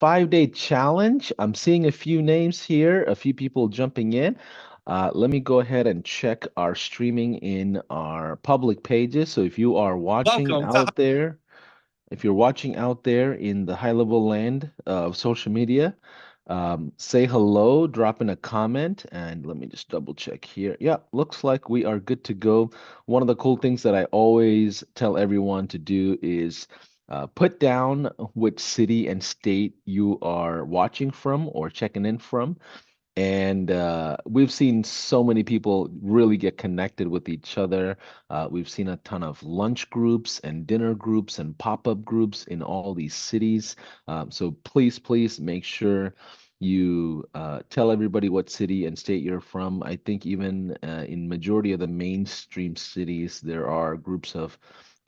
5-day challenge. I'm seeing a few names here, a few people jumping in. Let me go ahead and check our streaming in our public pages. So if you are watching Welcome to out there, if you're watching out there in the high level land of social media, say hello, drop in a comment, and let me just double check here. Yeah, looks like we are good to go. One of the cool things that I always tell everyone to do is put down which city and state you are watching from or checking in from. And we've seen so many people really get connected with each other. We've seen a ton of lunch groups and dinner groups and pop-up groups in all these cities. So please, please make sure you tell everybody what city and state you're from. I think even in majority of the mainstream cities, there are groups of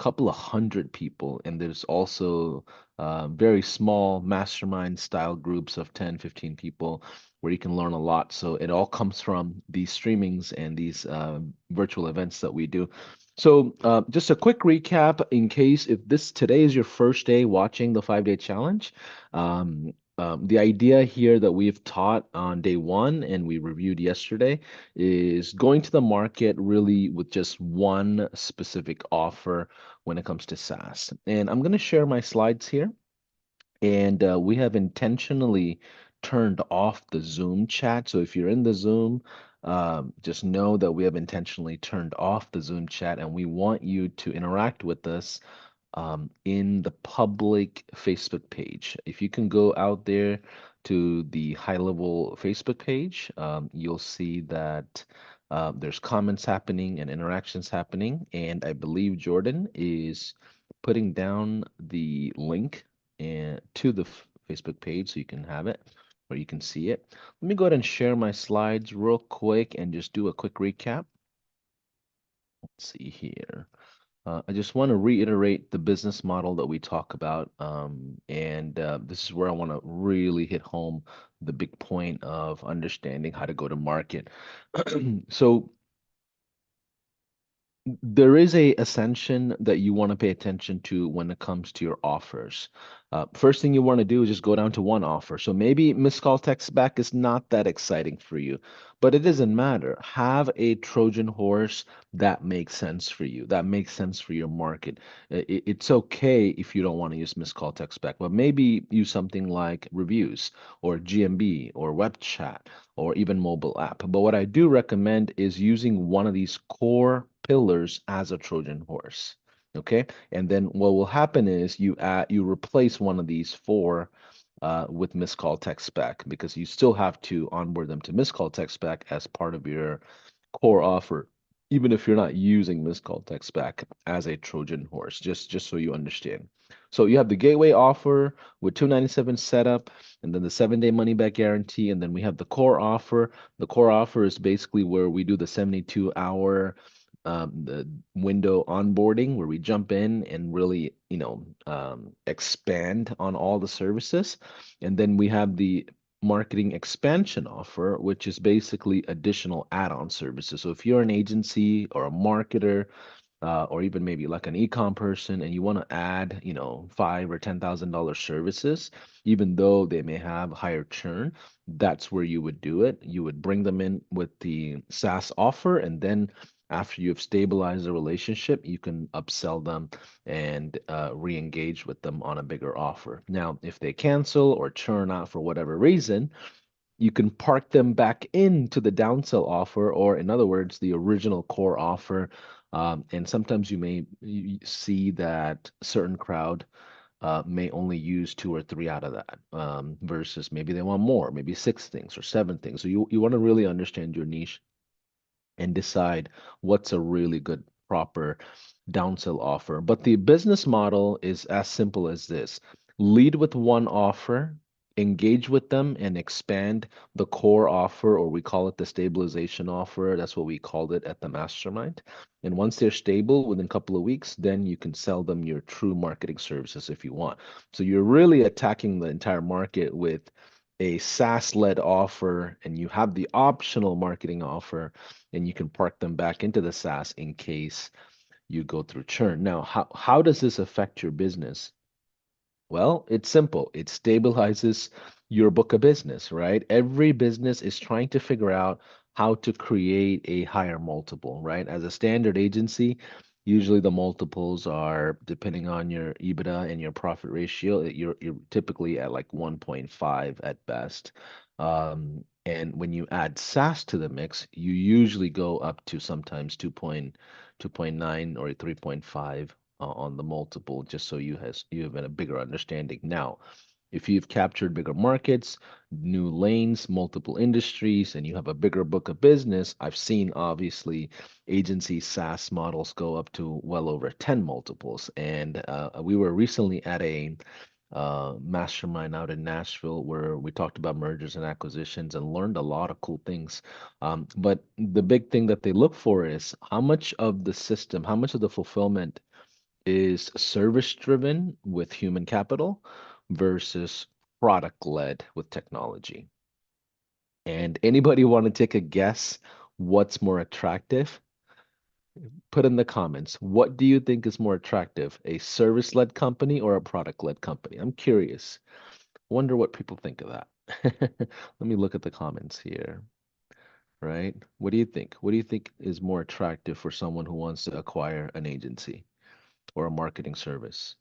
couple of hundred people, and there's also very small mastermind style groups of 10, 15 people where you can learn a lot. So it all comes from these streamings and these virtual events that we do. So just a quick recap in case if this today is your first day watching the 5-day challenge. The idea here that we've taught on day one and we reviewed yesterday is going to the market really with just one specific offer when it comes to SaaS. And I'm going to share my slides here. And we have intentionally turned off the Zoom chat. So if you're in the Zoom, just know that we have intentionally turned off the Zoom chat and we want you to interact with us in the public Facebook page. If you can go out there to the high level Facebook page, you'll see that there's comments happening and interactions happening. And I believe Jordan is putting down the link to the Facebook page so you can have it or you can see it. Let me go ahead and share my slides real quick and just do a quick recap. Let's see here. I just want to reiterate the business model that we talk about, and this is where I want to really hit home the big point of understanding how to go to market. So there is a ascension that you want to pay attention to when it comes to your offers. First thing you want to do is just go down to one offer. So maybe missed call text back is not that exciting for you, but it doesn't matter. Have a Trojan horse that makes sense for you, that makes sense for your market. It's okay if you don't want to use missed call text back, but maybe use something like reviews or GMB or web chat or even mobile app. But what I do recommend is using one of these core pillars as a Trojan horse. Okay. And then what will happen is you replace one of these four with missed call text back because you still have to onboard them to missed call text back as part of your core offer, even if you're not using missed call text back as a Trojan horse, just so you understand. So you have the gateway offer with 297 setup, and then the 7-day money back guarantee, and then we have the core offer. The core offer is basically where we do the 72-hour the window onboarding where we jump in and really, expand on all the services. And then we have the marketing expansion offer, which is basically additional add-on services. So if you're an agency or a marketer, or even maybe like an e-com person, and you want to add, five or $10,000 services, even though they may have higher churn, that's where you would do it. You would bring them in with the SaaS offer, and then after you've stabilized the relationship, you can upsell them and re-engage with them on a bigger offer. Now, if they cancel or churn out for whatever reason, you can park them back into the downsell offer, or in other words, the original core offer. And sometimes you see that certain crowd may only use two or three out of that, versus maybe they want more, maybe six things or seven things. So you want to really understand your niche and decide what's a really good, proper downsell offer. But the business model is as simple as this: lead with one offer, engage with them, and expand the core offer, or we call it the stabilization offer. That's what we called it at the mastermind. And once they're stable within a couple of weeks, then you can sell them your true marketing services if you want. So you're really attacking the entire market with a SaaS-led offer, and you have the optional marketing offer, and you can park them back into the SaaS in case you go through churn. Now, how does this affect your business? Well, it's simple. It stabilizes your book of business, right? Every business is trying to figure out how to create a higher multiple, right? As a standard agency, usually the multiples are depending on your EBITDA and your profit ratio, you're typically at like 1.5 at best. And when you add SaaS to the mix, you usually go up to sometimes 2.9 or 3.5 on the multiple, just so you have a bigger understanding. Now, if you've captured bigger markets, new lanes, multiple industries, and you have a bigger book of business, I've seen obviously agency SaaS models go up to well over 10 multiples. And we were recently at a mastermind out in Nashville where we talked about mergers and acquisitions and learned a lot of cool things. But the big thing that they look for is how much of the system, how much of the fulfillment is service driven with human capital versus product led with technology. And anybody want to take a guess what's more attractive? Put in the comments. What do you think is more attractive, a service led company or a product led company? I'm curious. Wonder what people think of that. Let me look at the comments here, right? What do you think? What do you think is more attractive for someone who wants to acquire an agency or a marketing service?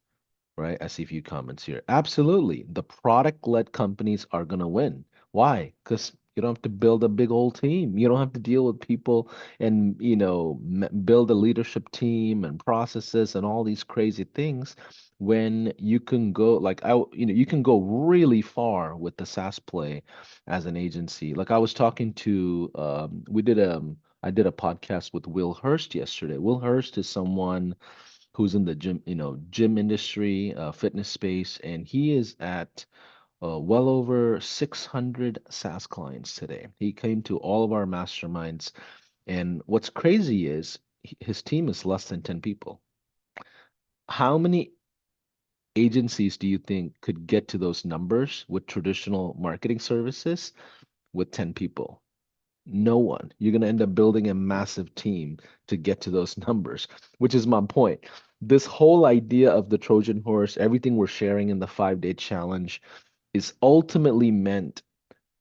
Right? I see a few comments here. Absolutely. The product-led companies are going to win. Why? Because you don't have to build a big old team. You don't have to deal with people and, build a leadership team and processes and all these crazy things when you can go like you can go really far with the SaaS play as an agency. Like I was talking to I did a podcast with Will Hurst yesterday. Will Hurst is someone who's in the gym industry, fitness space, and he is at well over 600 SaaS clients today. He came to all of our masterminds, and what's crazy is his team is less than 10 people. How many agencies do you think could get to those numbers with traditional marketing services with 10 people? No one. You're going to end up building a massive team to get to those numbers, which is my point. This whole idea of the Trojan horse, everything we're sharing in the 5 day challenge, is ultimately meant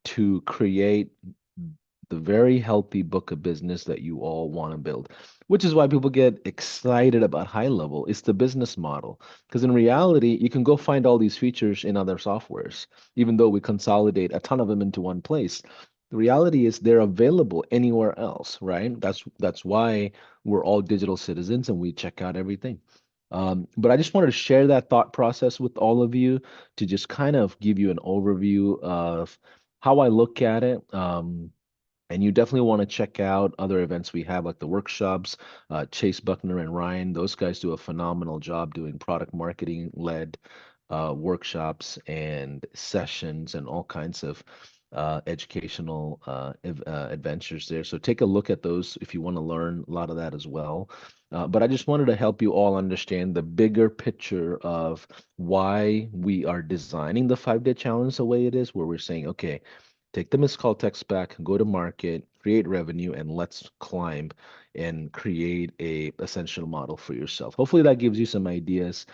to create the very healthy book of business that you all want to build, which is why people get excited about high level. It's the business model. Because in reality, you can go find all these features in other softwares, even though we consolidate a ton of them into one place. The reality is they're available anywhere else, right? That's why we're all digital citizens and we check out everything. But I just wanted to share that thought process with all of you to just kind of give you an overview of how I look at it. And you definitely want to check out other events we have, like the workshops. Chase Buckner and Ryan, those guys do a phenomenal job doing product marketing led workshops and sessions and all kinds of educational adventures there. So take a look at those if you want to learn a lot of that as well. But I just wanted to help you all understand the bigger picture of why we are designing the 5 day challenge the way it is, where we're saying, okay, take the missed call text back, go to market, create revenue, and let's climb and create a essential model for yourself. Hopefully that gives you some ideas.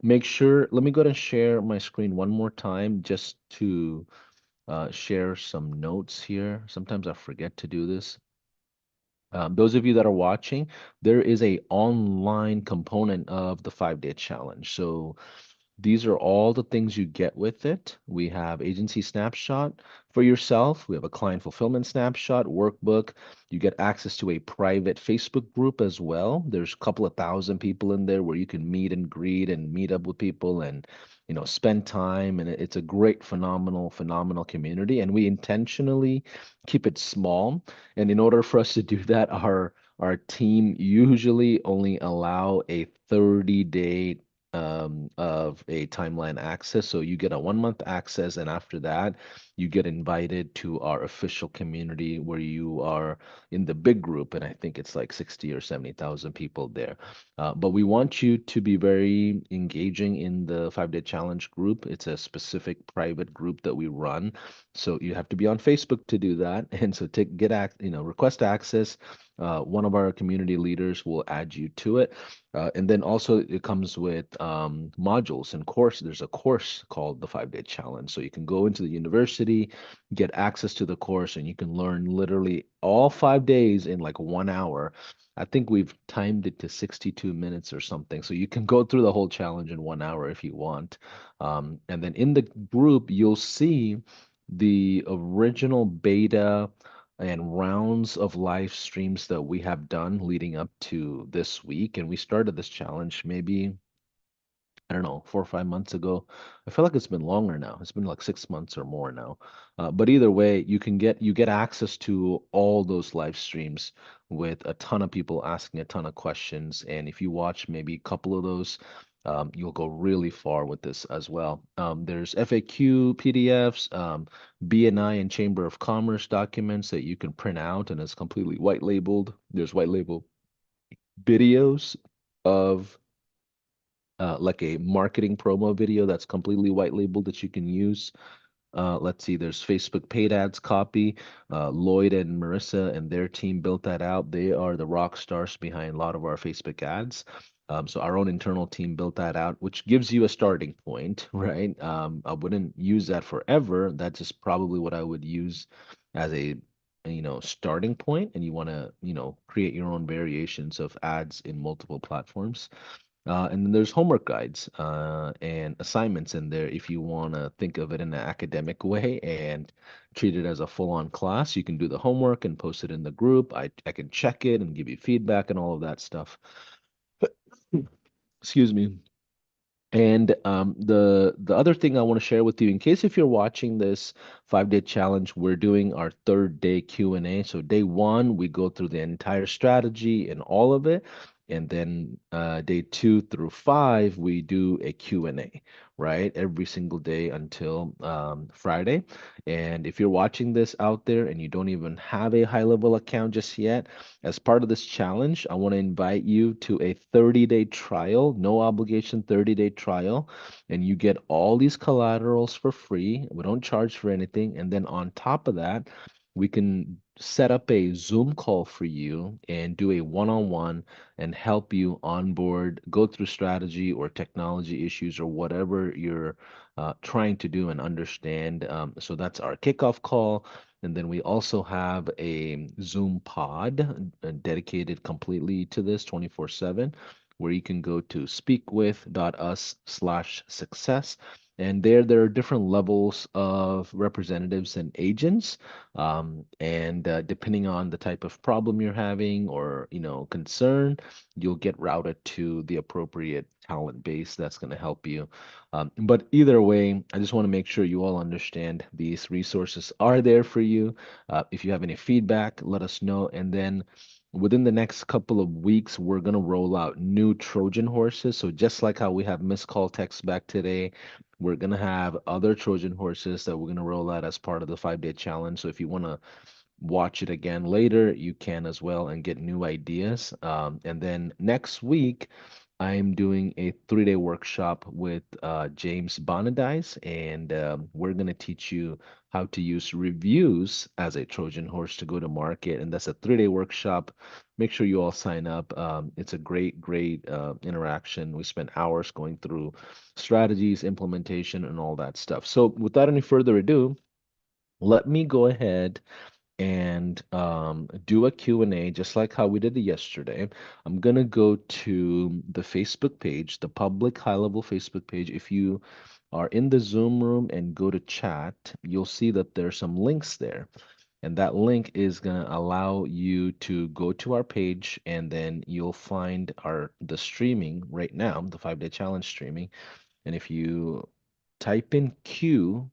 Make sure, let me go ahead and share my screen one more time just to share some notes here. Sometimes I forget to do this. Those of you that are watching, there is a online component of the 5 day challenge. So these are all the things you get with it. We have agency snapshot for yourself. We have a client fulfillment snapshot, workbook. You get access to a private Facebook group as well. There's a couple of thousand people in there where you can meet and greet and meet up with people and spend time. And it's a great, phenomenal community. And we intentionally keep it small. And in order for us to do that, our team usually only allow a 30-day of a timeline access. So you get a 1 month access, and after that, you get invited to our official community where you are in the big group, and I think it's like 60 or 70,000 people there. But we want you to be very engaging in the 5 day challenge group. It's a specific private group that we run. So you have to be on Facebook to do that. And so request access. One of our community leaders will add you to it. And then also it comes with modules and course. There's a course called the 5 Day Challenge. So you can go into the university, get access to the course, and you can learn literally all 5 days in like 1 hour. I think we've timed it to 62 minutes or something. So you can go through the whole challenge in 1 hour if you want. And then in the group, you'll see the original beta and rounds of live streams that we have done leading up to this week. And we started this challenge maybe, I don't know, 4 or 5 months ago. I feel like it's been longer now. It's been like 6 months or more now. But either way, you get access to all those live streams with a ton of people asking a ton of questions. And if you watch maybe a couple of those, you'll go really far with this as well. There's FAQ PDFs, BNI and Chamber of Commerce documents that you can print out, and it's completely white labeled. There's white label videos of like a marketing promo video that's completely white labeled that you can use. Let's see, there's Facebook paid ads copy. Lloyd and Marissa and their team built that out. They are the rock stars behind a lot of our Facebook ads. So our own internal team built that out, which gives you a starting point, right? I wouldn't use that forever. That's just probably what I would use as a starting point, and you want to create your own variations of ads in multiple platforms. And then there's homework guides and assignments in there if you want to think of it in an academic way and treat it as a full-on class. You can do the homework and post it in the group. I can check it and give you feedback and all of that stuff. Excuse me. And the other thing I want to share with you, in case if you're watching this 5 Day challenge, we're doing our third day Q&A. So day one, we go through the entire strategy and all of it. And then day 2 through 5, we do a Q&A, right? Every single day until Friday. And if you're watching this out there and you don't even have a high-level account just yet, as part of this challenge, I want to invite you to a 30-day trial, no obligation 30-day trial, and you get all these collaterals for free. We don't charge for anything. And then on top of that, we can set up a Zoom call for you and do a one-on-one and help you onboard, go through strategy or technology issues or whatever you're trying to do and understand. So that's our kickoff call. And then we also have a Zoom pod dedicated completely to this 24/7, where you can go to speakwith.us/success. And there are different levels of representatives and agents. And depending on the type of problem you're having or, concern, you'll get routed to the appropriate talent base that's going to help you. But either way, I just want to make sure you all understand these resources are there for you. If you have any feedback, let us know. And then within the next couple of weeks, we're going to roll out new Trojan horses. So just like how we have missed call text back today, we're going to have other Trojan horses that we're going to roll out as part of the 5 Day challenge. So if you want to watch it again later, you can as well and get new ideas. And then next week, I'm doing a 3 day workshop with James Bonadies, and we're going to teach you how to use reviews as a Trojan horse to go to market. And that's a 3 day workshop. Make sure you all sign up. It's a great, great interaction. We spent hours going through strategies, implementation, and all that stuff. So, without any further ado, let me go ahead and do a Q&A just like how we did it yesterday. I'm gonna go to the Facebook page, the public high-level Facebook page. If you are in the Zoom room and go to chat, you'll see that there's some links there. And that link is gonna allow you to go to our page, and then you'll find the streaming right now, the 5 Day challenge streaming. And if you type in Q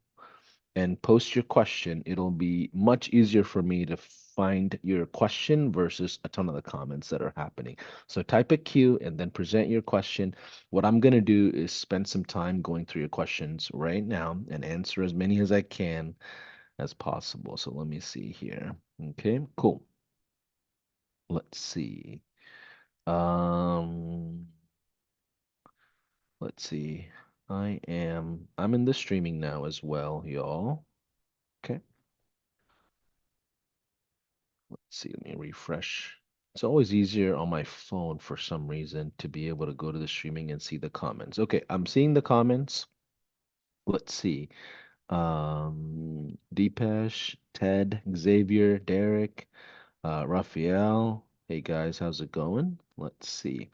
and post your question, it'll be much easier for me to find your question versus a ton of the comments that are happening. So type a Q and then present your question. What I'm going to do is spend some time going through your questions right now and answer as many as I can as possible. So let me see here. Okay, cool. Let's see. Um, let's see. I'm in the streaming now as well, y'all. Okay. Let's see, let me refresh. It's always easier on my phone for some reason to be able to go to the streaming and see the comments. Okay, I'm seeing the comments. Let's see. Deepesh, Ted, Xavier, Derek, Raphael. Hey guys, how's it going? Let's see.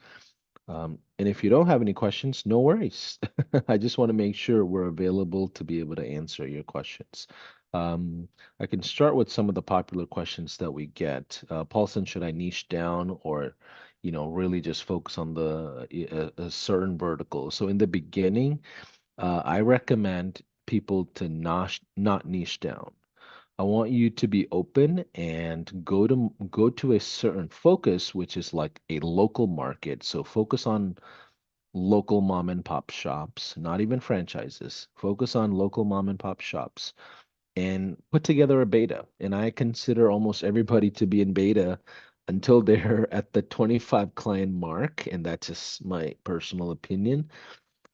And if you don't have any questions, no worries. I just want to make sure we're available to be able to answer your questions. Um, I can start with some of the popular questions that we get. Paulson, should I niche down or, really just focus on a certain vertical? So in the beginning, I recommend people to not niche down. I want you to be open and go to a certain focus, which is like a local market. So focus on local mom and pop shops, not even franchises. Focus on local mom and pop shops and put together a beta. And I consider almost everybody to be in beta until they're at the 25 client mark, and that's just my personal opinion.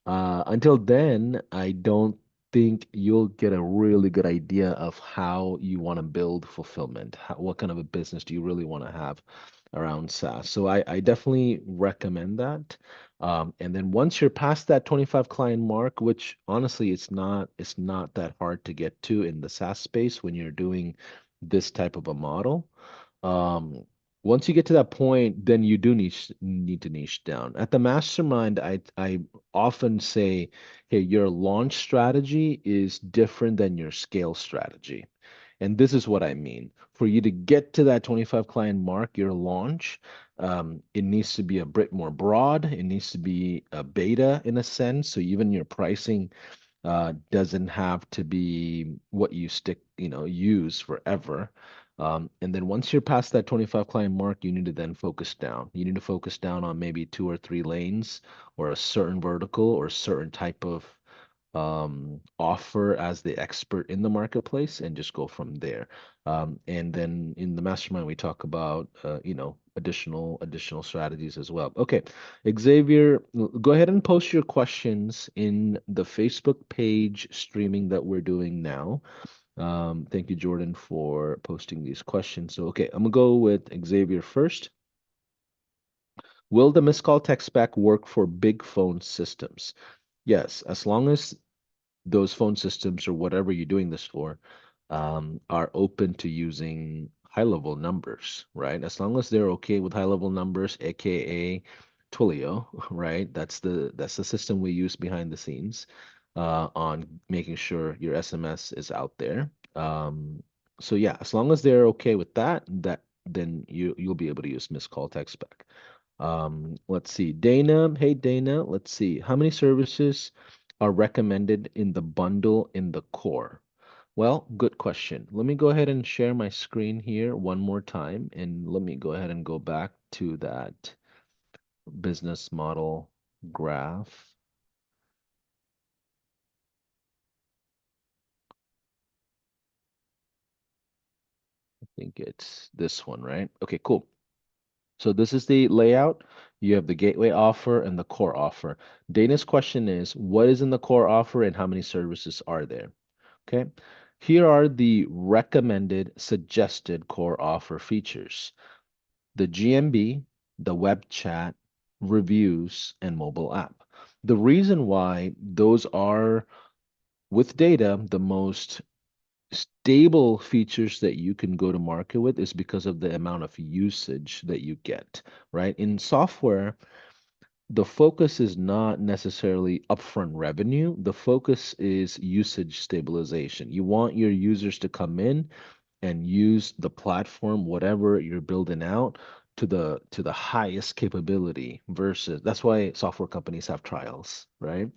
Until then, I don't think you'll get a really good idea of how you want to build fulfillment. What kind of a business do you really want to have around SaaS? So I definitely recommend that. And then once you're past that 25 client mark, which honestly it's not that hard to get to in the SaaS space when you're doing this type of a model. Um, Once you get to that point, then you do need to niche down. At the mastermind, I often say, hey, your launch strategy is different than your scale strategy. And this is what I mean. For you to get to that 25 client mark, your launch, it needs to be a bit more broad. It needs to be a beta in a sense. So even your pricing doesn't have to be what use forever. And then once you're past that 25 client mark, you need to then focus down. You need to focus down on maybe two or three lanes or a certain vertical or a certain type of offer as the expert in the marketplace and just go from there. And then in the mastermind, we talk about, additional strategies as well. Okay, Xavier, go ahead and post your questions in the Facebook page streaming that we're doing now. Thank you, Jordan, for posting these questions. So, okay, I'm gonna go with Xavier first. Will the miscall text back work for big phone systems? Yes, as long as those phone systems or whatever you're doing this for are open to using high level numbers, right? As long as they're okay with high level numbers, aka Twilio, right? That's the system we use behind the scenes on making sure your SMS is out there. So yeah, as long as they're okay with that then you'll be able to use missed call text back. Let's see. Dana, hey Dana, let's see. How many services are recommended in the bundle in the core? Well, good question. Let me go ahead and share my screen here one more time, and let me go ahead and go back to that business model graph. I think it's this one, right? Okay, cool. So this is the layout. You have the gateway offer and the core offer. Dana's question is, what is in the core offer and how many services are there? Okay. Here are the recommended suggested core offer features: the GMB, the web chat, reviews, and mobile app. The reason why those are with data the most stable features that you can go to market with is because of the amount of usage that you get, right? In software, the focus is not necessarily upfront revenue. The focus is usage stabilization. You want your users to come in and use the platform, whatever you're building out, to the highest capability versus that's why software companies have trials, right?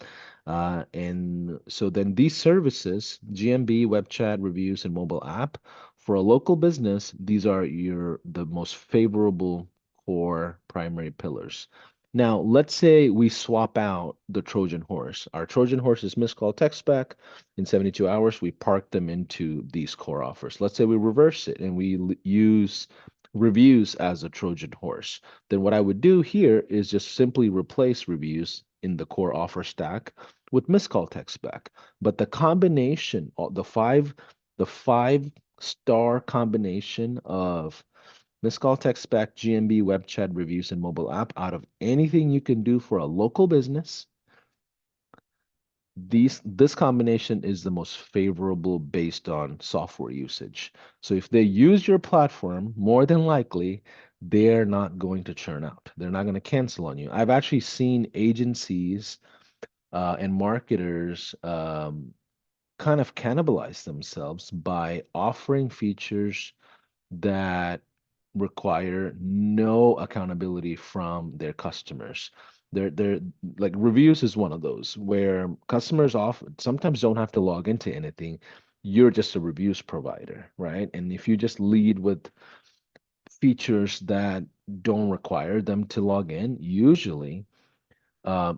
And so then these services, GMB, web chat, reviews, and mobile app, for a local business, these are the most favorable core primary pillars. Now, let's say we swap out the Trojan horse. Our Trojan horse is missed call text back. In 72 hours, we park them into these core offers. Let's say we reverse it and we use reviews as a Trojan horse. Then what I would do here is just simply replace reviews in the core offer stack with missed call text back. But the combination, the five star combination of Missed call, text back, GMB, web chat, reviews, and mobile app. Out of anything you can do for a local business, this combination is the most favorable based on software usage. So if they use your platform, more than likely, they're not going to churn out. They're not going to cancel on you. I've actually seen agencies and marketers kind of cannibalize themselves by offering features that require no accountability from their customers. They're like reviews is one of those where customers often sometimes don't have to log into anything. You're just a reviews provider, right? And if you just lead with features that don't require them to log in, usually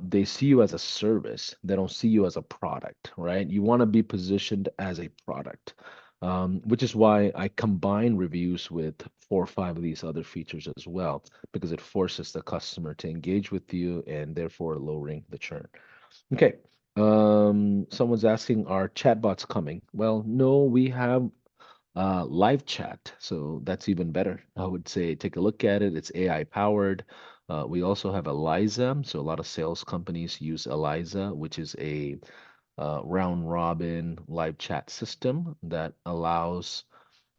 they see you as a service. They don't see you as a product, right? You want to be positioned as a product, which is why I combine reviews with 4 or 5 of these other features as well, because it forces the customer to engage with you and therefore lowering the churn. Okay. Someone's asking, are chatbots coming? Well, no, we have live chat. So that's even better. I would say take a look at it. It's AI powered. We also have Eliza. So a lot of sales companies use Eliza, which is a round robin live chat system that allows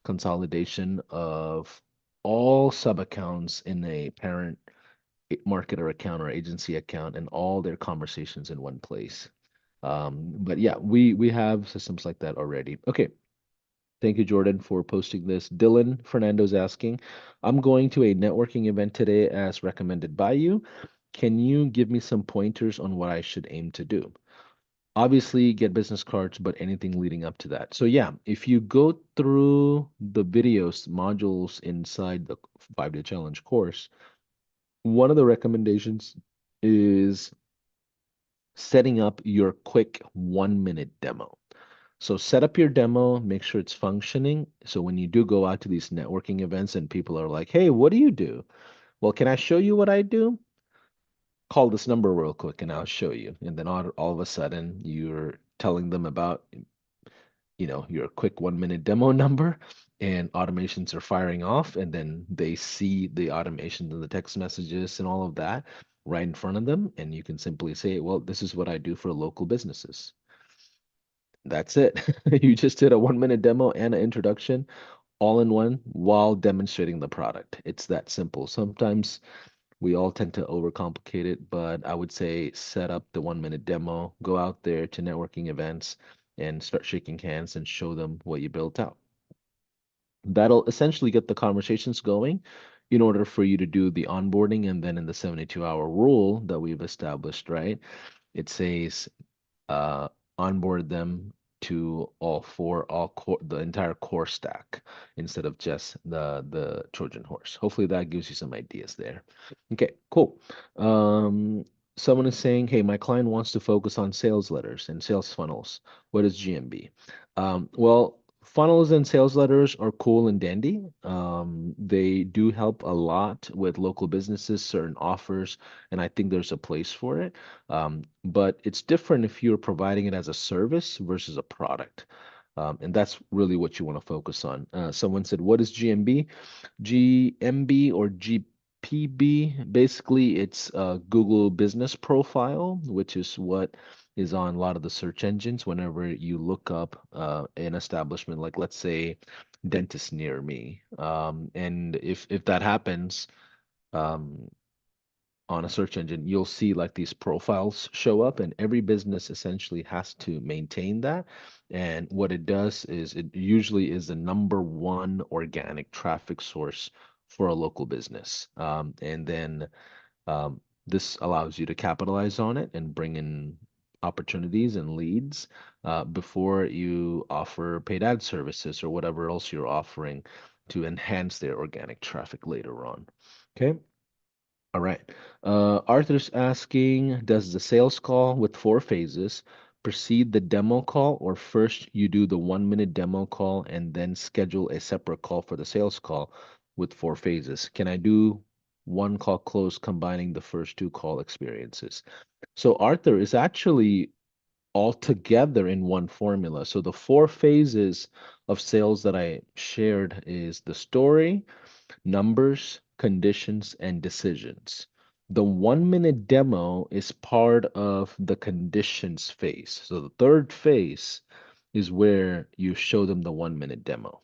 consolidation of all sub accounts in a parent marketer account or agency account and all their conversations in one place. But yeah, we have systems like that already. Okay. Thank you, Jordan, for posting this. Dylan Fernando's asking, I'm going to a networking event today as recommended by you. Can you give me some pointers on what I should aim to do? Obviously, get business cards, but anything leading up to that. So, yeah, if you go through the videos, modules inside the 5 day challenge course, one of the recommendations is setting up your quick 1 minute demo. So set up your demo, make sure it's functioning. So when you do go out to these networking events and people are like, "Hey, what do you do?" Well, can I show you what I do? Call this number real quick and I'll show you. And then all of a sudden you're telling them about, your quick 1 minute demo number and automations are firing off and then they see the automations and the text messages and all of that right in front of them. And you can simply say, well, this is what I do for local businesses. That's it. You just did a 1 minute demo and an introduction all in one while demonstrating the product. It's that simple. Sometimes we all tend to overcomplicate it, but I would say set up the 1 minute demo, go out there to networking events and start shaking hands and show them what you built out. That'll essentially get the conversations going in order for you to do the onboarding. And then in the 72-hour rule that we've established, right? It says uh, onboard them to all core, the entire core stack instead of just the Trojan horse. Hopefully that gives you some ideas there. Okay, cool. Um, Someone is saying, "Hey, my client wants to focus on sales letters and sales funnels. What is GMB?" Well, funnels and sales letters are cool and dandy. They do help a lot with local businesses, certain offers, and I think there's a place for it. But it's different if you're providing it as a service versus a product. And that's really what you want to focus on. Someone said, "What is GMB?" GMB or GPB, basically, it's a Google Business Profile, which is what is on a lot of the search engines whenever you look up an establishment, like let's say dentist near me. And if that happens, um, on a search engine, you'll see like these profiles show up, and every business essentially has to maintain that. And what it does is it usually is the number one organic traffic source for a local business. And then this allows you to capitalize on it and bring in opportunities and leads before you offer paid ad services or whatever else you're offering to enhance their organic traffic later on. Okay. All right. Arthur's asking, does the sales call with 4 phases precede the demo call, or first you do the 1 minute demo call and then schedule a separate call for the sales call with 4 phases? Can I do one call close combining the first two call experiences? So Arthur is actually all together in one formula. So the 4 phases of sales that I shared is the story, numbers, conditions, and decisions. The 1 minute demo is part of the conditions phase. So the third phase is where you show them the 1 minute demo,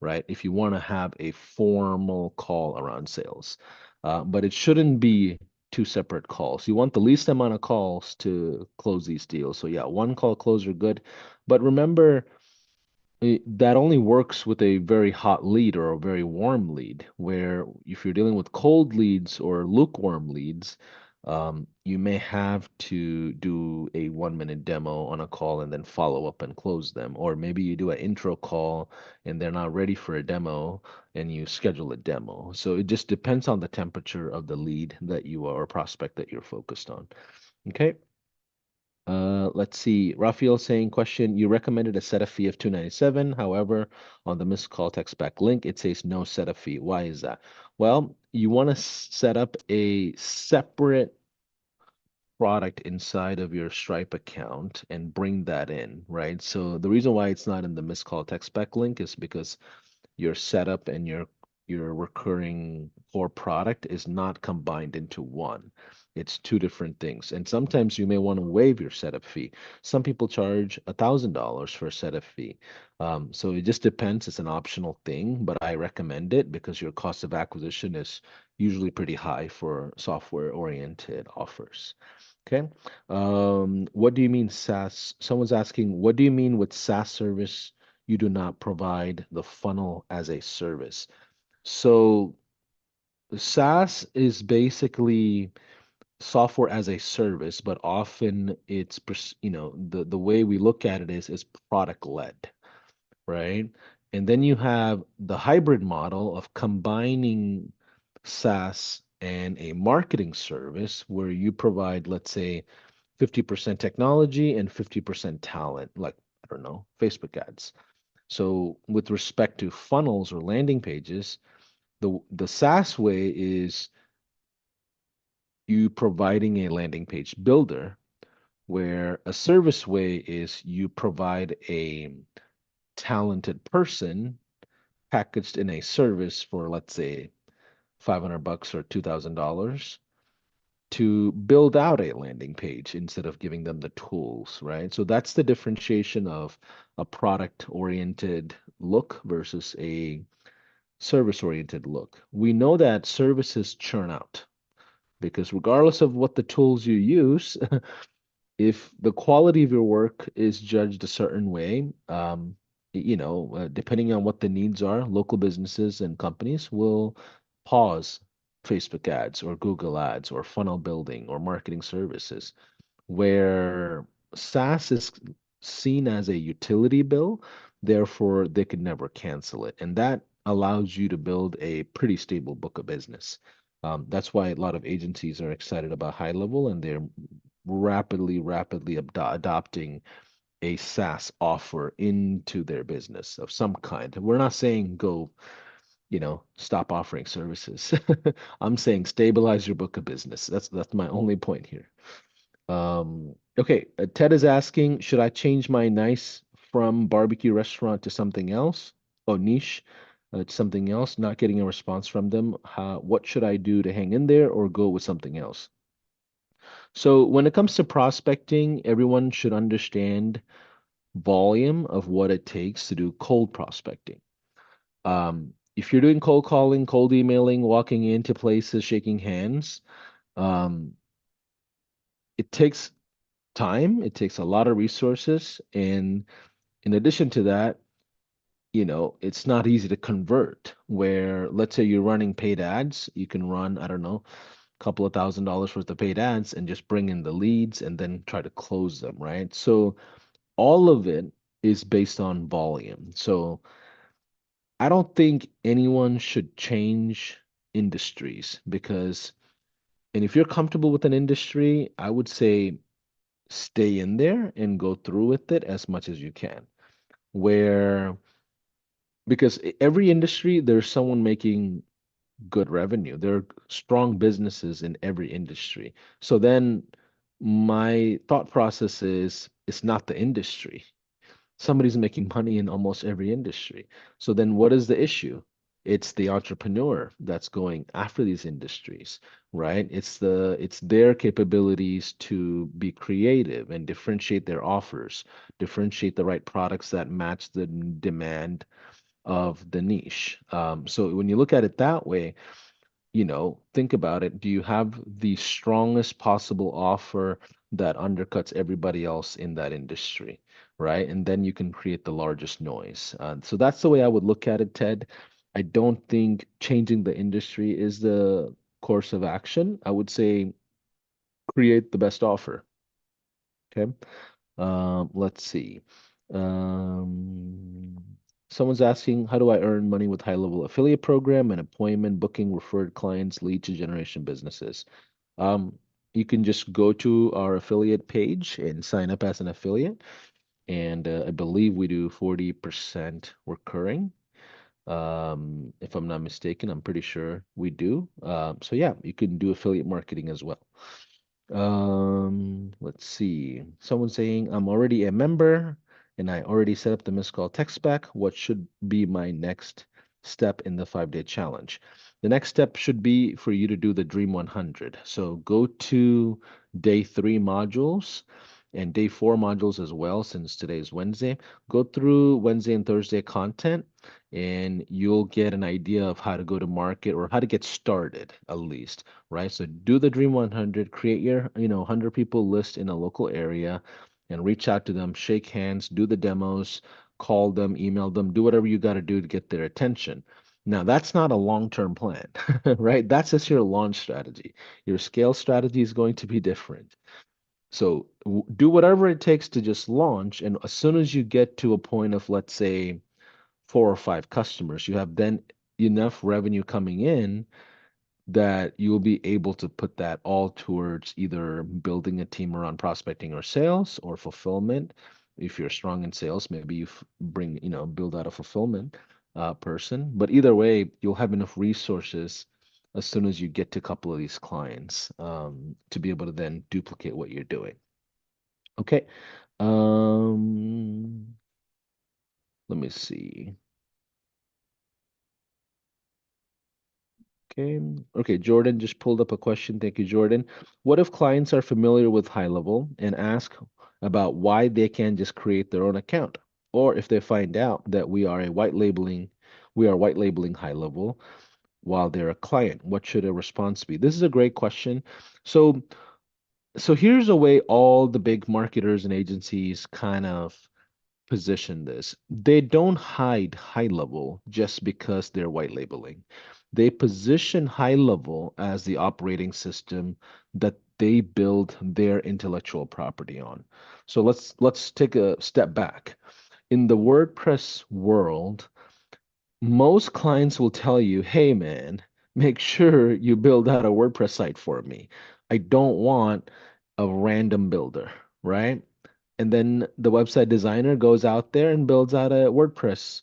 right? If you want to have a formal call around sales. But it shouldn't be two separate calls. You want the least amount of calls to close these deals. So yeah, one call closer, good. But remember, that only works with a very hot lead or a very warm lead, where if you're dealing with cold leads or lukewarm leads, you may have to do a 1 minute demo on a call and then follow up and close them. Or maybe you do an intro call and they're not ready for a demo and you schedule a demo. So it just depends on the temperature of the lead that you are or prospect that you're focused on. Okay. Let's see. Raphael saying question, you recommended a setup fee of 297. However, on the missed call text back link, it says no setup fee. Why is that? Well, you want to set up a separate product inside of your Stripe account and bring that in, right? So the reason why it's not in the missed call text back link is because your setup and your recurring core product is not combined into one. It's two different things. And sometimes you may want to waive your setup fee. Some people charge $1,000 for a setup fee. So it just depends. It's an optional thing, but I recommend it because your cost of acquisition is usually pretty high for software-oriented offers. Okay. What do you mean SaaS? Someone's asking, what do you mean with SaaS service? You do not provide the funnel as a service. So SaaS is basically software as a service, but often it's the way we look at it is product led, right? And then you have the hybrid model of combining SaaS and a marketing service where you provide, let's say, 50% technology and 50% talent, like, I don't know, Facebook ads. So with respect to funnels or landing pages, the SaaS way is you providing a landing page builder, where a service way is you provide a talented person packaged in a service for, let's say, $500 or $2,000 to build out a landing page instead of giving them the tools, right? So that's the differentiation of a product oriented look versus a service oriented look. We know that services churn out because regardless of what the tools you use, if the quality of your work is judged a certain way, depending on what the needs are, local businesses and companies will pause Facebook ads or Google ads or funnel building or marketing services, where SaaS is seen as a utility bill, therefore they could never cancel it. And that allows you to build a pretty stable book of business. That's why a lot of agencies are excited about high level and they're rapidly adopting a SaaS offer into their business of some kind. We're not saying go, stop offering services. I'm saying stabilize your book of business. That's my only point here. Okay, Ted is asking, should I change my nice from barbecue restaurant to something else? Oh, niche, to something else, not getting a response from them. What should I do to hang in there or go with something else? So when it comes to prospecting, everyone should understand volume of what it takes to do cold prospecting. If you're doing cold calling, cold emailing, walking into places, shaking hands, um, it takes time, it takes a lot of resources, and in addition to that, it's not easy to convert. Where let's say you're running paid ads, you can run, I don't know, a couple of $1,000s worth of paid ads and just bring in the leads and then try to close them, right? So all of it is based on volume. So I don't think anyone should change industries because, and if you're comfortable with an industry, I would say stay in there and go through with it as much as you can. Where, because every industry, there's someone making good revenue. There are strong businesses in every industry. So then my thought process is it's not the industry. Somebody's making money in almost every industry. So then what is the issue? It's the entrepreneur that's going after these industries, right? It's their capabilities to be creative and differentiate their offers, differentiate the right products that match the demand of the niche. So when you look at it that way, think about it. Do you have the strongest possible offer that undercuts everybody else in that industry, right? And then you can create the largest noise. So that's the way I would look at it, Ted. I don't think changing the industry is the course of action. I would say create the best offer. Okay. Let's see. Um, Someone's asking, how do I earn money with high-level affiliate program and appointment booking referred clients, lead to generation businesses? Um, you can just go to our affiliate page and sign up as an affiliate. And I believe we do 40% recurring. If I'm not mistaken, I'm pretty sure we do. So yeah, you can do affiliate marketing as well. Let's see. Someone saying, I'm already a member and I already set up the missed call text back. What should be my next step in the 5-day challenge? The next step should be for you to do the Dream 100. So go to day 3 modules and day 4 modules as well, since today is Wednesday. Go through Wednesday and Thursday content and you'll get an idea of how to go to market or how to get started at least, right? So do the Dream 100, create your, 100 people list in a local area and reach out to them, shake hands, do the demos, call them, email them, do whatever you got to do to get their attention. Now, that's not a long-term plan, right? That's just your launch strategy. Your scale strategy is going to be different. So do whatever it takes to just launch. And as soon as you get to a point of, let's say, 4 or 5 customers, you have then enough revenue coming in that you'll be able to put that all towards either building a team around prospecting or sales or fulfillment. If you're strong in sales, maybe bring, build out a fulfillment person. But either way, you'll have enough resources as soon as you get to a couple of these clients to be able to then duplicate what you're doing. Okay. Um, Let me see. Okay. Okay, Jordan just pulled up a question. Thank you, Jordan. What if clients are familiar with high level and ask about why they can't just create their own account? Or if they find out that we are white labeling high level while they're a client, what should a response be? This is a great question. So so here's a way all the big marketers and agencies kind of position this. They don't hide high level just because they're white labeling. They position high level as the operating system that they build their intellectual property on. So let's take a step back. In the WordPress world, most clients will tell you, "Hey man, make sure you build out a WordPress site for me. I don't want a random builder," right? And then the website designer goes out there and builds out a WordPress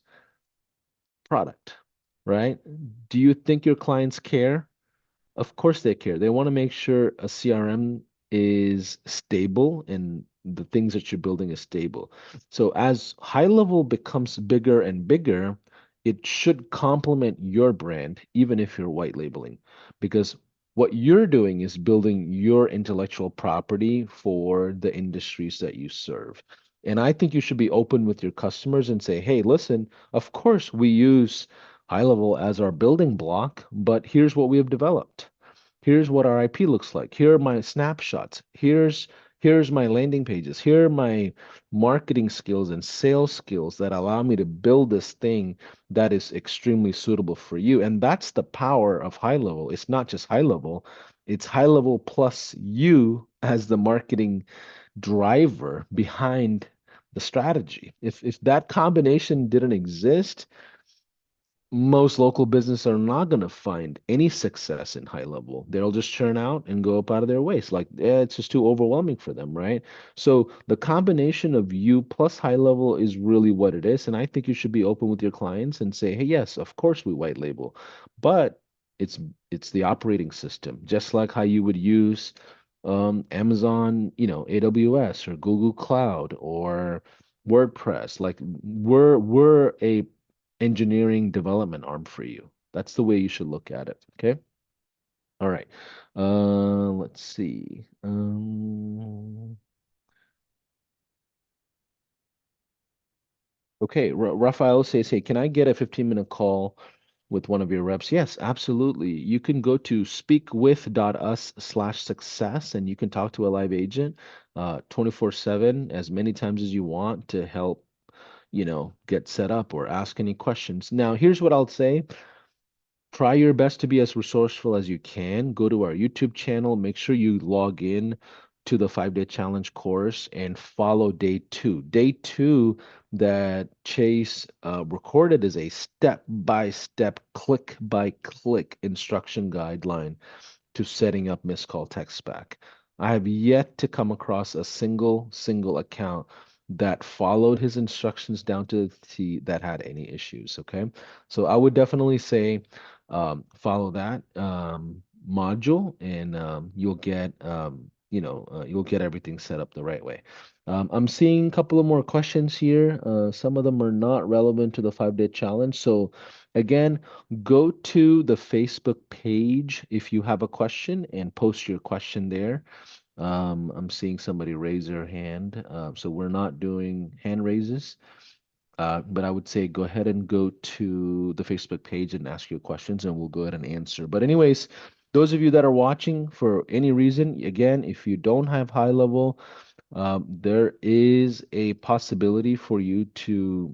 product, right? Do you think your clients care? Of course they care. They want to make sure a CRM is stable and the things that you're building is stable. So as high level becomes bigger and bigger, it should complement your brand, even if you're white labeling, because what you're doing is building your intellectual property for the industries that you serve. And I think you should be open with your customers and say, hey, listen, of course we use high level as our building block, but here's what we have developed. Here's what our IP looks like. Here are my snapshots. Here's my landing pages. Here are my marketing skills and sales skills that allow me to build this thing that is extremely suitable for you. And that's the power of high level. It's not just high level, it's high level plus you as the marketing driver behind the strategy. If that combination didn't exist, most local businesses are not going to find any success in high level. They'll just churn out and go up out of their ways. Like, it's just too overwhelming for them, right? So the combination of you plus high level is really what it is. And I think you should be open with your clients and say, hey, yes, of course we white label, but it's it's the operating system, just like how you would use Amazon, AWS or Google Cloud or WordPress. Like we're a engineering development arm for you. That's the way you should look at it. Okay. All right. Let's see. Okay. Rafael says, "Hey, can I get a 15-minute call with one of your reps?" Yes, absolutely. You can go to speakwith.us/success and you can talk to a live agent 24/7 as many times as you want to help, get set up or ask any questions. Now, here's what I'll say. Try your best to be as resourceful as you can. Go to our YouTube channel. Make sure you log in to the 5-day challenge course and follow day two. Day two that Chase recorded is a step by step, click by click instruction guideline to setting up missed call text back. I have yet to come across a single account that followed his instructions down to the T that had any issues. Okay. So I would definitely say follow that module and you'll get everything set up the right way. I'm seeing a couple of more questions here. Some of them are not relevant to the 5-day challenge. So again, go to the Facebook page if you have a question and post your question there. I'm seeing somebody raise their hand. So we're not doing hand raises, but I would say go ahead and go to the Facebook page and ask your questions, and we'll go ahead and answer. But, anyways, those of you that are watching for any reason, again, if you don't have high level, there is a possibility for you to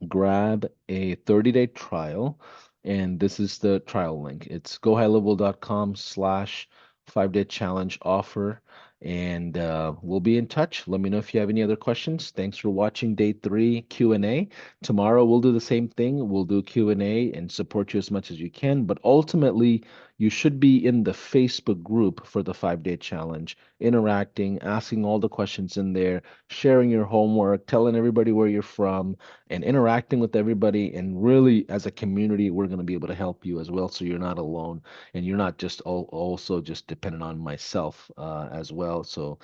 grab a 30-day trial, and this is the trial link. It's gohighlevel.com/ 5-day challenge offer, and we'll be in touch. Let me know if you have any other questions. Thanks for watching day 3 Q&A. Tomorrow we'll do the same thing. We'll do Q&A and support you as much as you can, but ultimately you should be in the Facebook group for the 5-day challenge, interacting, asking all the questions in there, sharing your homework, telling everybody where you're from, and interacting with everybody. And really, as a community, we're going to be able to help you as well. So you're not alone and you're not just also just dependent on myself as well. So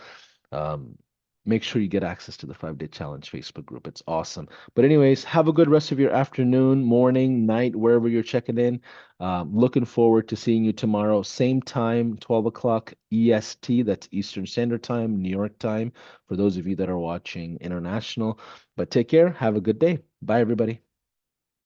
um, make sure you get access to the 5-day challenge Facebook group. It's awesome. But, anyways, have a good rest of your afternoon, morning, night, wherever you're checking in. Looking forward to seeing you tomorrow, same time, 12 o'clock EST. That's Eastern Standard Time, New York time, for those of you that are watching international. But take care. Have a good day. Bye, everybody.